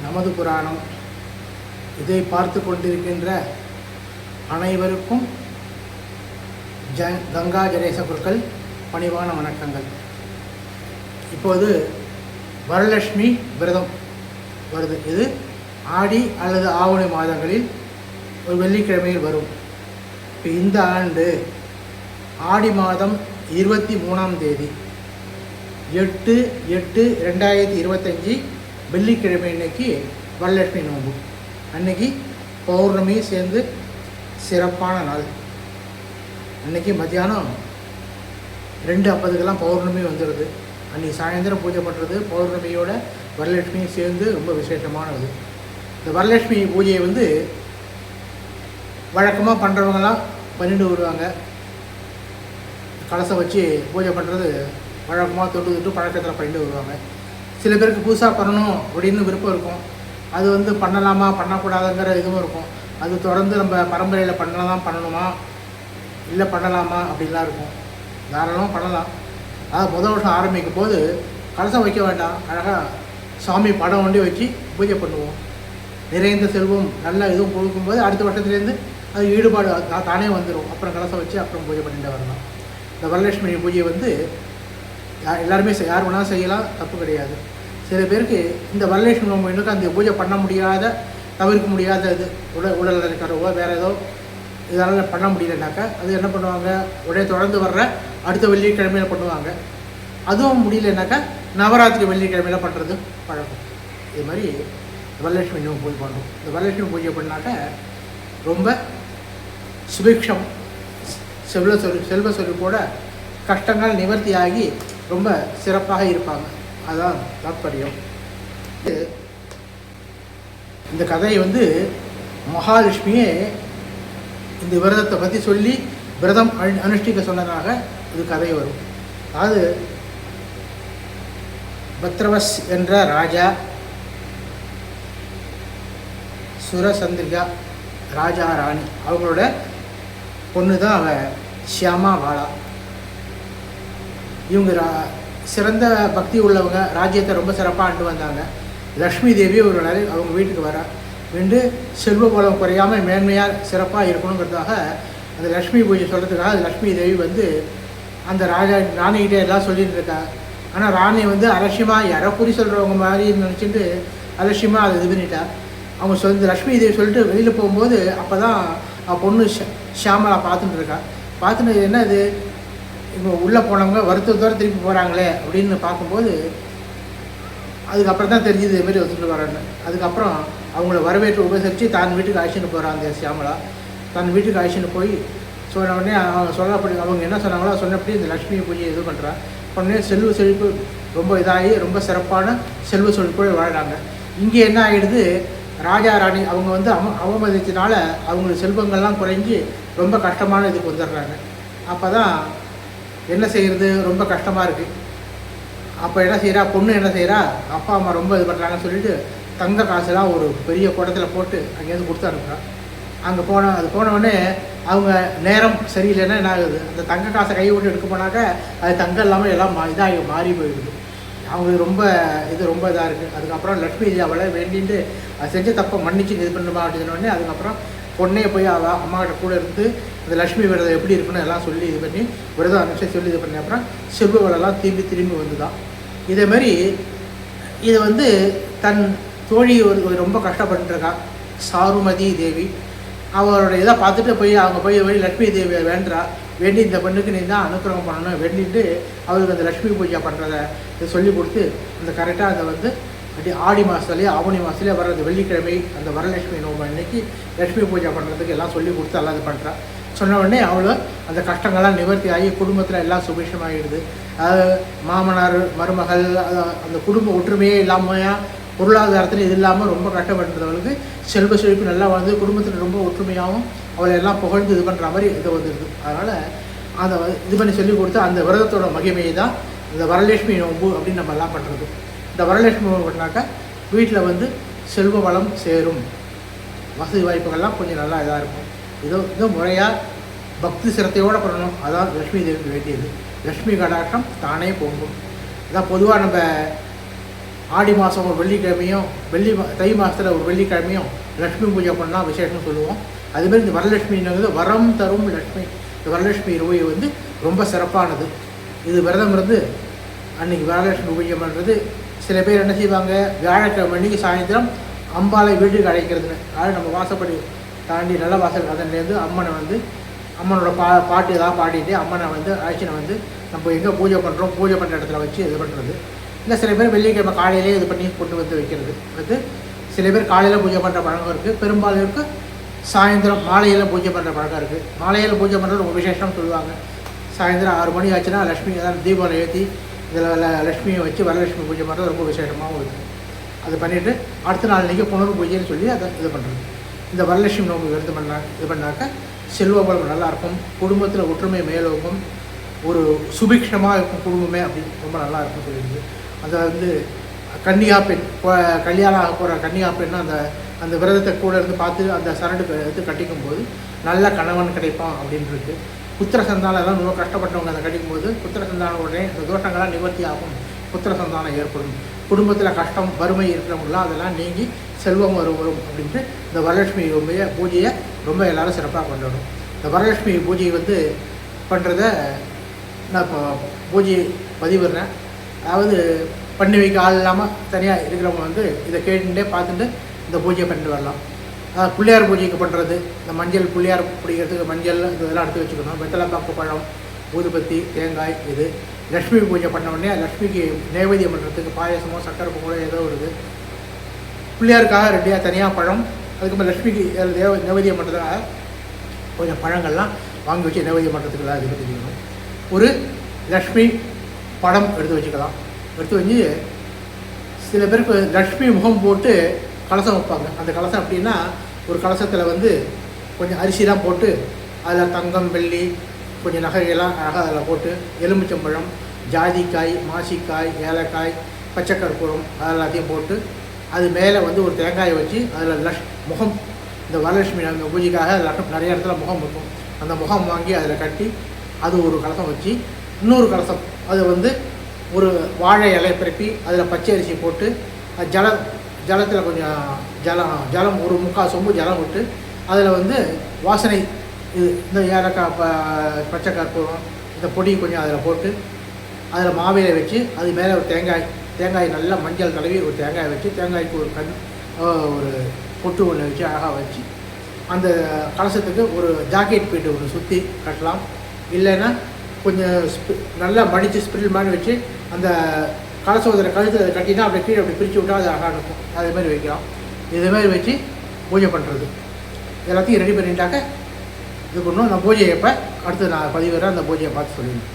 நமது புராணம். இதை பார்த்து கொண்டிருக்கின்ற அனைவருக்கும் கங்கா கணேச குருக்கள் பணிவான வணக்கங்கள். இப்போது வரலட்சுமி விரதம் வருது. இது ஆடி அல்லது ஆவணி மாதங்களில் ஒரு வெள்ளிக்கிழமையில் வரும். இப்போ இந்த ஆண்டு ஆடி மாதம் 23ஆம் தேதி 8/8/2025 வெள்ளிக்கிழமை அன்னைக்கு வரலட்சுமி நோன்பு. அன்னைக்கு பௌர்ணமி சேர்ந்து சிறப்பான நாள். அன்றைக்கி மத்தியானம் 2:50 பௌர்ணமி வந்துடுது. அன்றைக்கி சாயந்தரம் பூஜை பண்ணுறது பௌர்ணமியோட வரலட்சுமியும் சேர்ந்து ரொம்ப விசேஷமானது. இந்த வரலட்சுமி பூஜையை வழக்கமாக பண்ணுறவங்களாம் பண்ணிட்டு வருவாங்க. கலசம் வச்சு பூஜை பண்ணுறது வழக்கமாக தொட்டு பழக்கத்தில் பண்ணிட்டு வருவாங்க. சில பேருக்கு புதுசாக பண்ணணும் அப்படின்னு விருப்பம் இருக்கும். அது பண்ணலாமா பண்ணக்கூடாதுங்கிற இதுவும் இருக்கும். அது தொடர்ந்து நம்ம பரம்பரையில் பண்ணணுமா இல்லை பண்ணலாமா அப்படின்லாம் இருக்கும். தாராளமாக பண்ணலாம். அதாவது முதல் வருஷம் ஆரம்பிக்கும் போது கலசம் வைக்க வேண்டாம், அழகாக சாமி படம் ஒண்டி வச்சு பூஜை பண்ணுவோம். நிறைந்த செல்வம் நல்ல இதுவும் கொடுக்கும்போது அடுத்த வருஷத்துலேருந்து அது ஈடுபாடு தானே வந்துடும். அப்புறம் கலசம் வச்சு அப்புறம் பூஜை பண்ணிட்டு வரலாம். இந்த வரலட்சுமி பூஜையை எல்லாருமே யார் வேணாலும் செய்யலாம், தப்பு கிடையாது. சில பேருக்கு இந்த வரலட்சுமி நோம்புக்கு அந்த பூஜை பண்ண முடியாத, தவிர்க்க முடியாத இது உடல் இருக்கிறவோ வேறு ஏதோ இதனால் பண்ண முடியலனாக்கா அது என்ன பண்ணுவாங்க, உடனே தொடர்ந்து வர்ற அடுத்த வெள்ளிக்கிழமையில் பண்ணுவாங்க. அதுவும் முடியலனாக்கா நவராத்திரி வெள்ளிக்கிழமையில் பண்ணுறது பழக்கம். இது மாதிரி வரலட்சுமி நோம்பு பூஜை பண்ணுறோம். இந்த வரலட்சுமி பூஜை பண்ணாக்க ரொம்ப சுபிக்ஷம், செல்வ சொலிப்போட கஷ்டங்கள் நிவர்த்தியாகி ரொம்ப சிறப்பாக இருப்பாங்க. அதுதான் தாற்பயம். இந்த கதையை மகாலட்சுமியே இந்த விரதத்தை பற்றி சொல்லி விரதம் அனுஷ்டிக்க சொன்னதாக இது கதை வரும். அதாவது பத்ரவஸ் என்ற ராஜா, சுரசந்திரிகா ராஜா ராணி, அவங்களோட பொண்ணு தான் அவ ஷியாமா பாலா. இவங்க சிறந்த பக்தி உள்ளவங்க, ராஜ்யத்தை ரொம்ப சிறப்பாக ஆண்டு வந்தாங்க. லக்ஷ்மி தேவி ஒரு நாள் அவங்க வீட்டுக்கு வர ரெண்டு செல்வ பலம் குறையாமல் மேன்மையாக சிறப்பாக இருக்கணுங்கிறதுக்காக அந்த லக்ஷ்மி பூஜை சொல்கிறதுக்காக அது லக்ஷ்மி தேவி அந்த ராணிகிட்டே எல்லாம் சொல்லிட்டு இருக்கா. ஆனால் ராணி அலட்சியமாக யாரோ குறி சொல்கிறவங்க மாதிரி நினச்சிட்டு அலட்சியமாக அதை இது பண்ணிட்டா. அவங்க லக்ஷ்மி தேவி சொல்லிட்டு வெளியில் போகும்போது அப்போ தான் பொண்ணு ஷியாமலா பார்த்துட்டு இருக்கா. பார்த்துட்டு என்ன இது இவங்க உள்ளே போனவங்க வருத்தத்தோடு திருப்பி போகிறாங்களே அப்படின்னு பார்க்கும்போது அதுக்கப்புறம் தான் தெரிஞ்சுது இதுமாரி வந்துட்டு வரான்னு. அதுக்கப்புறம் அவங்கள வரவேற்று உபசரித்து தான் வீட்டுக்கு அழைச்சிட்டு போகிறான் அந்த ஷியாமலா. தன் வீட்டுக்கு அழைச்சிட்டு போய் சொன்ன உடனே அவங்க சொல்லப்படி அவங்க என்ன சொன்னாங்களோ சொன்னபடி இந்த லக்ஷ்மி பூஜையை இது பண்ணுறான். உடனே செல்வ செழிப்பு ரொம்ப இதாகி ரொம்ப சிறப்பான செல்வ செழிப்போடு வாழ்கிறாங்க. இங்கே என்ன ஆகிடுது, ராஜா ராணி அவங்க அவமதிச்சனால அவங்களுக்கு செல்வங்கள்லாம் குறைஞ்சி ரொம்ப கஷ்டமான இதுக்கு வந்துடுறாங்க. அப்போ தான் என்ன செய்கிறது, ரொம்ப கஷ்டமாக இருக்குது. அப்போ என்ன செய்கிறா, பொண்ணு என்ன செய்கிறா, அப்பா அம்மா ரொம்ப இது பண்ணுறாங்கன்னு சொல்லிட்டு தங்க காசுலாம் ஒரு பெரிய குடத்தில் போட்டு அங்கேருந்து கொடுத்து அனுப்புகிறான். அங்கே போனவுடனே அவங்க நேரம் சரியில்லைன்னா என்ன ஆகுது, அந்த தங்க காசை கை விட்டு எடுக்க போனாக்க அது தங்கம் இல்லாமல் எல்லாம் இதாகி மாறி போயிடுது. அவங்களுக்கு ரொம்ப இதாக இருக்குது. அதுக்கப்புறம் லக்ஷ்மி அவளை வேண்டிட்டு அது செஞ்ச தப்பை மன்னிச்சு இது பண்ணுமா அப்படின்னோடனே அதுக்கப்புறம் பொண்ணே போய் அவள் அம்மாக்கிட்ட கூட இருந்து இந்த லக்ஷ்மி விரதம் எப்படி இருக்குன்னு எல்லாம் சொல்லி இது பண்ணி விரதம் அனுப்பிச்சு சொல்லி இது பண்ணி அப்புறம் செல்வ வளெல்லாம் திரும்பி வந்துதான். இதேமாரி இது தன் தோழி ரொம்ப கஷ்டப்பட்டுருக்கா சாருமதி தேவி. அவரோட இதை பார்த்துட்டு அவங்க போய் லக்ஷ்மி தேவியை வேண்டி இந்த பெண்ணுக்கு நீ தான் அனுக்கிரகம் பண்ணணும் வேண்டிட்டு அவருக்கு அந்த லக்ஷ்மி பூஜை பண்ணுறதை இதை சொல்லி கொடுத்து அந்த கரெக்டாக அதை அப்படி ஆடி மாதத்துலேயே ஆவணி மாதத்துலேயே வர அந்த வெள்ளிக்கிழமை அந்த வரலட்சுமி நோம்பு அன்னைக்கு லக்ஷ்மி பூஜை பண்ணுறதுக்கு எல்லாம் சொல்லி கொடுத்து எல்லாம் இது பண்ணுறா. சொன்ன உடனே அவளை அந்த கஷ்டங்கள்லாம் நிவர்த்தி ஆகி குடும்பத்தில் எல்லாம் சுபிஷமாகிடுது. அதாவது மாமனார் மருமகள் அந்த குடும்ப ஒற்றுமையே இல்லாமல் பொருளாதாரத்தில் இது இல்லாமல் ரொம்ப கஷ்டப்பட்டுறவளுக்கு செல்வ செழிப்பு நல்லா குடும்பத்தில் ரொம்ப ஒற்றுமையாகவும் அவளை எல்லாம் புகழ்ந்து இது பண்ணுற மாதிரி இது வந்துடுது. அதனால் அதை இது பண்ணி சொல்லி கொடுத்து அந்த விரதத்தோட மகிமையை தான் இந்த வரலட்சுமி நோம்பு அப்படின்னு நம்ம எல்லாம் பண்ணுறது. இந்த வரலட்சுமி நோம்பு பண்ணாக்கா வீட்டில் செல்வ வளம் சேரும், வசதி வாய்ப்புகள்லாம் கொஞ்சம் நல்லா இதாக இருக்கும். இது முறையாக பக்தி சிரத்தையோடு பண்ணணும். அதான் லக்ஷ்மி தேவிக்கு வேண்டியது. லக்ஷ்மி கடாட்சம் தானே பொங்கும். இதான் பொதுவாக நம்ம ஆடி மாதம் ஒரு வெள்ளிக்கிழமையும் தை மாதத்தில் ஒரு வெள்ளிக்கிழமையும் லக்ஷ்மி பூஜை பண்ணால் விசேஷம்னு சொல்லுவோம். அதுமாதிரி இந்த வரலட்சுமிங்கிறது வரம் தரும் லக்ஷ்மி. இந்த வரலட்சுமி ரூபாய் வந்து ரொம்ப சிறப்பானது. இது விரதம் இருந்து அன்றைக்கி வரலட்சுமி பூஜை பண்ணுறது. சில பேர் என்ன செய்வாங்க, வியாழக்கிழமை அன்றைக்கி சாயந்தரம் அம்பாலை வீட்டுக்கு அழைக்கிறதுன்னு, அதாவது நம்ம வாசப்படி தாண்டி நல்ல வாசல் அதன்லேருந்து அம்மனை வந்து அம்மனோட பாட்டு ஏதாவது பாடிட்டு அம்மனை வந்து அழைச்சினை வந்து நம்ம எங்கே பூஜை பண்ணுறோம் பூஜை பண்ணுற இடத்துல வச்சு இது பண்ணுறது. இல்லை சில பேர் வெள்ளிக்கிழமை காலையிலே இது பண்ணி கொண்டு வந்து வைக்கிறது. வந்து சில பேர் காலையில் பூஜை பண்ணுற பழக்கம் இருக்குது, பெரும்பாலும் இருக்குது சாயந்தரம் மாலையில் பூஜை பண்ணுற பழக்கம் இருக்குது. மாலையில் பூஜை பண்ணுறது ரொம்ப விசேஷம்னு சொல்லுவாங்க. சாயந்தரம் 6 மணி ஆச்சுன்னா லக்ஷ்மி அதாவது தீபம் ஏற்றி இதில் லக்ஷ்மியை வச்சு வரலட்சுமி பூஜை பண்ணுறது ரொம்ப விசேஷமாகவும் இருக்குது. அது பண்ணிவிட்டு அடுத்த நாள் அன்றைக்கி புனர் பூஜைன்னு சொல்லி அதை இது பண்ணுறது. இந்த வரலட்சுமி நோம்பு விரதம் இது பண்ணாக்க செல்வ வளம் நல்லாயிருக்கும், குடும்பத்தில் ஒற்றுமை மேலோக்கும், ஒரு சுபிக்ஷமாக இருக்கும் குடும்பமே அப்படின்னு ரொம்ப நல்லா இருக்கும்னு சொல்லியிருக்கு. அதை வந்து கன்னியா பெண் கல்யாணம் ஆக போகிற கன்னியா பெண் அந்த விரதத்தை கூட இருந்து பார்த்து அந்த சரடு எடுத்து கட்டிக்கும் போது நல்ல கணவன் கிடைப்பான் அப்படின்ட்டு. புத்திர சந்தானம் எல்லாம் ரொம்ப கஷ்டப்பட்டவங்க அதை கட்டிக்கும் போது புத்திர சந்தானம் உடனே இந்த தோஷங்கள்லாம் நிவர்த்தி ஆகும், புத்திர சந்தானம் ஏற்படும், குடும்பத்தில் கஷ்டம் வறுமை இருக்கிறவங்களாம் அதெல்லாம் நீங்கி செல்வம் வரும் அப்படின்ட்டு இந்த வரலட்சுமி பூஜையை ரொம்ப எல்லோரும் சிறப்பாக கொண்டாடும். இந்த வரலட்சுமி பூஜையை வந்து பண்ணுறத நான் இப்போ பூஜை பதிவிடுறேன். அதாவது பண்ணி வைக்க ஆள் இல்லாமல் தனியாக இருக்கிறவங்க வந்து இதை கேட்டுட்டே பார்த்துட்டு இந்த பூஜையை பண்ணிட்டு வரலாம். பிள்ளையார் பூஜைக்கு பண்ணுறது, இந்த மஞ்சள் பிள்ளையார் பிடிக்கிறதுக்கு மஞ்சள் இதெல்லாம் எடுத்து வச்சுக்கணும். வெத்தலை பாக்கு பழம் ஊதுபத்தி தேங்காய் இது. லக்ஷ்மி பூஜை பண்ண உடனே லக்ஷ்மிக்கு நைவேத்தியம் பண்ணுறதுக்கு பாயசமோ சக்கரை பொங்கலோ ஏதோ வருது. பிள்ளையாருக்காக ரெடியாக தனியாக பழம், அதுக்கப்புறம் லக்ஷ்மிக்கு நைவேத்தியம் பண்ணுறதுக்காக கொஞ்சம் பழங்கள்லாம் வாங்கி வச்சு நைவேத்தியம் பண்ணுறதுக்குலாம் இது தெரிஞ்சுக்கணும். ஒரு லக்ஷ்மி படம் எடுத்து வச்சுக்கலாம். எடுத்து வச்சு சில பேருக்கு லக்ஷ்மி முகம் போட்டு கலசம் வைப்பாங்க. அந்த கலசம் அப்படின்னா ஒரு கலசத்தில் வந்து கொஞ்சம் அரிசிலாம் போட்டு அதில் தங்கம் வெள்ளி கொஞ்சம் நகைகள்லாம் அழகாக அதில் போட்டு எலுமிச்சம்பழம் ஜாதிக்காய் மாசிக்காய் ஏலக்காய் பச்சை கற்பூரம் அதெல்லாத்தையும் போட்டு அது மேலே வந்து ஒரு தேங்காயை வச்சு அதில் முகம் இந்த வரலட்சுமி அந்த பூஜைக்காக நிறைய இடத்துல முகம் இருக்கும். அந்த முகம் வாங்கி அதில் கட்டி அது ஒரு கலசம் வச்சு இன்னொரு கலசம் அது வந்து ஒரு வாழை இலை பரப்பி அதில் பச்சை அரிசி போட்டு ஜலத்தில் கொஞ்சம் ஜலம் ஒரு 3/4 சொம்பு ஜலம் விட்டு அதில் வந்து வாசனை இது இந்த ஏலக்காய் பச்சை கற்பூரம் இந்த பொடி கொஞ்சம் அதில் போட்டு அதில் மாவிலை வச்சு அது மேலே ஒரு தேங்காய் நல்லா மஞ்சள் தடவி ஒரு தேங்காயை வச்சு தேங்காய்க்கு ஒரு பொட்டு ஒன்று வச்சு அழகாக வச்சு அந்த கலசத்துக்கு ஒரு ஜாக்கெட் பீட்டு ஒன்று சுற்றி கட்டலாம். இல்லைன்னா கொஞ்சம் நல்லா மடித்து ஸ்பிரில் மாதிரி வச்சு அந்த கலசத்தில் கழுத்தில் கட்டினா அப்படியே கீழே அப்படி பிரித்து விட்டால் அது அழகாக இருக்கும். அதேமாதிரி வைக்கலாம். இதேமாதிரி வச்சு பூஜை பண்ணுறது எல்லாத்தையும் ரெடி பண்ணிட்டாக்க இது பண்ணணும். நான் பூஜையை எப்போ அடுத்து நான் பதிவுறேன், அந்த பூஜையை பார்த்து சொல்லிடுவேன்.